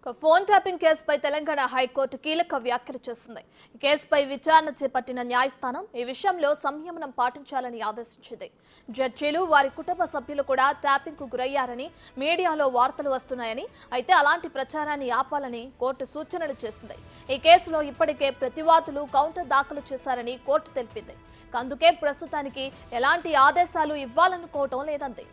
Phone tapping కేసుపై Telangana high court కీలక వ్యాఖ్యలు చేసింది. ఈ కేసుపై విచారణ చేపట్టిన న్యాయస్థానం ఈ విషయంలో సంయమనం పాటించాలని ఆదేశించింది. జడ్జీలు వారి కుటుంబ సభ్యులు కూడా ట్యాపింగ్ కు గురయ్యారని మీడియాలో వార్తలు వస్తున్నాయని, అయితే అలాంటి ప్రచారాన్ని ఆపాలని కోర్టు సూచనలు చేసింది. ఈ కేసులో ఇప్పటికే ప్రతివాదులు కౌంటర్ దాఖలు చేశారని కోర్టు తెలిపింది. అందుకే ప్రస్తుతానికి ఎలాంటి ఆదేశాలు ఇవ్వాలనుకోవటం లేదంది.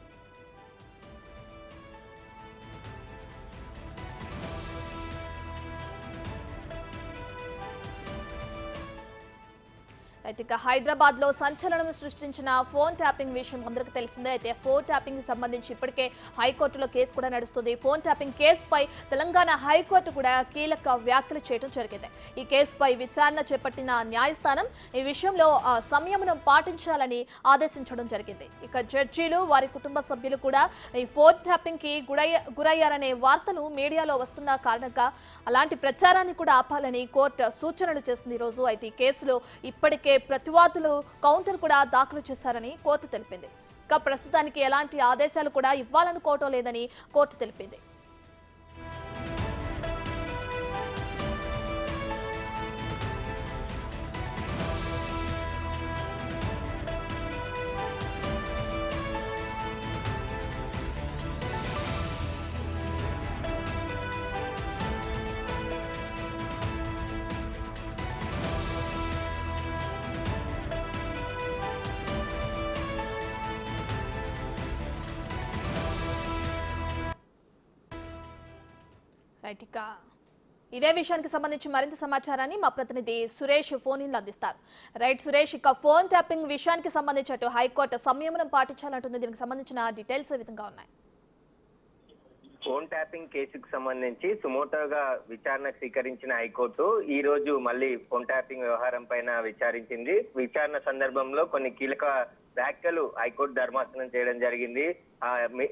ఇక హైదరాబాద్ లో సంచలనం సృష్టించిన ఫోన్ ట్యాపింగ్ విషయం అందరికీ తెలిసిందే. అయితే ఫోన్ ట్యాపింగ్ కి సంబంధించి ఇప్పటికే హైకోర్టులో కేసు కూడా నడుస్తుంది. ఫోన్ ట్యాపింగ్ కేసుపై తెలంగాణ హైకోర్టు కూడా కీలక వ్యాఖ్యలు చేయడం జరిగింది. ఈ కేసుపై విచారణ చేపట్టిన న్యాయస్థానం ఈ విషయంలో సంయమనం పాటించాలని ఆదేశించడం జరిగింది. ఇక జడ్జీలు వారి కుటుంబ సభ్యులు కూడా ఈ ఫోన్ ట్యాపింగ్ కి గురయ్యారనే వార్తలు మీడియాలో వస్తున్న కారణంగా అలాంటి ప్రచారాన్ని కూడా ఆపాలని కోర్టు సూచనలు చేసింది. ఈ రోజు అయితే ఈ కేసులో ఇప్పటికే ప్రతివాదులు కౌంటర్ కూడా దాఖలు చేశారని కోర్టు తెలిపింది. ఇక ప్రస్తుతానికి ఎలాంటి ఆదేశాలు కూడా ఇవ్వాలనుకోవటం లేదని కోర్టు తెలిపింది. ఇదే విషయానికి సంబంధించి మరింత సమాచారాన్ని మా ప్రతినిధి సురేష్ ఫోన్ ఇన్ అందిస్తారు. రైట్ సురేష్, ఇక ఫోన్ ట్యాపింగ్ విషయానికి సంబంధించి అటు హైకోర్టు సంయమనం పాటించాలంటుంది. దీనికి సంబంధించిన డీటెయిల్స్ ఏ విధంగా ఉన్నాయి? ఫోన్ ట్యాపింగ్ కేసుకు సంబంధించి సుమోటోగా విచారణకు స్వీకరించిన హైకోర్టు ఈ రోజు మళ్ళీ ఫోన్ ట్యాపింగ్ వ్యవహారం పైన విచారించింది. విచారణ సందర్భంలో కొన్ని కీలక వ్యాఖ్యలు హైకోర్టు ధర్మాసనం చేయడం జరిగింది.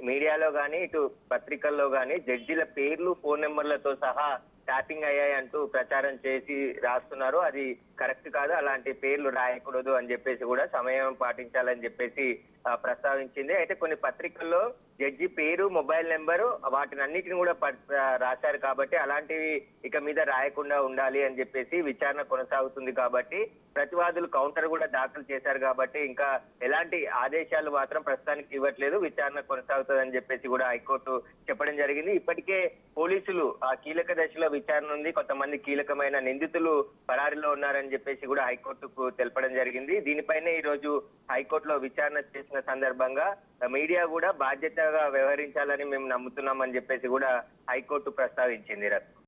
మీడియాలో గానీ ఇటు పత్రికల్లో గానీ జడ్జీల పేర్లు ఫోన్ నెంబర్లతో సహా ట్యాపింగ్ అయ్యాయి అంటూ ప్రచారం చేసి రాస్తున్నారు. అది కరెక్ట్ కాదు, అలాంటి పేర్లు రాయకూడదు అని చెప్పేసి కూడా సమయం పాటించాలని చెప్పేసి ప్రస్తావించింది. అయితే కొన్ని పత్రికల్లో జడ్జి పేరు, మొబైల్ నెంబరు వాటినన్నిటిని కూడా రాశారు కాబట్టి అలాంటివి ఇక మీద రాయకుండా ఉండాలి అని చెప్పేసి విచారణ కొనసాగుతుంది. కాబట్టి ప్రతివాదులు కౌంటర్ కూడా దాఖలు చేశారు కాబట్టి ఇంకా ఎలాంటి ఆదేశాలు మాత్రం ప్రస్తుతానికి ఇవ్వట్లేదు, విచారణ కొనసాగుతుందని చెప్పేసి కూడా హైకోర్టు చెప్పడం జరిగింది. ఇప్పటికే పోలీసులు ఆ కీలక దశలో విచారణ ఉంది, కొంతమంది కీలకమైన నిందితులు పరారీలో ఉన్నారని చెప్పేసి కూడా హైకోర్టుకు తెలపడం జరిగింది. దీనిపైనే ఈ రోజు హైకోర్టులో విచారణ చేసిన సందర్భంగా మీడియా కూడా బాధ్యతగా వ్యవహరించాలని మేము నమ్ముతున్నామని చెప్పేసి కూడా హైకోర్టు ప్రస్తావించింది.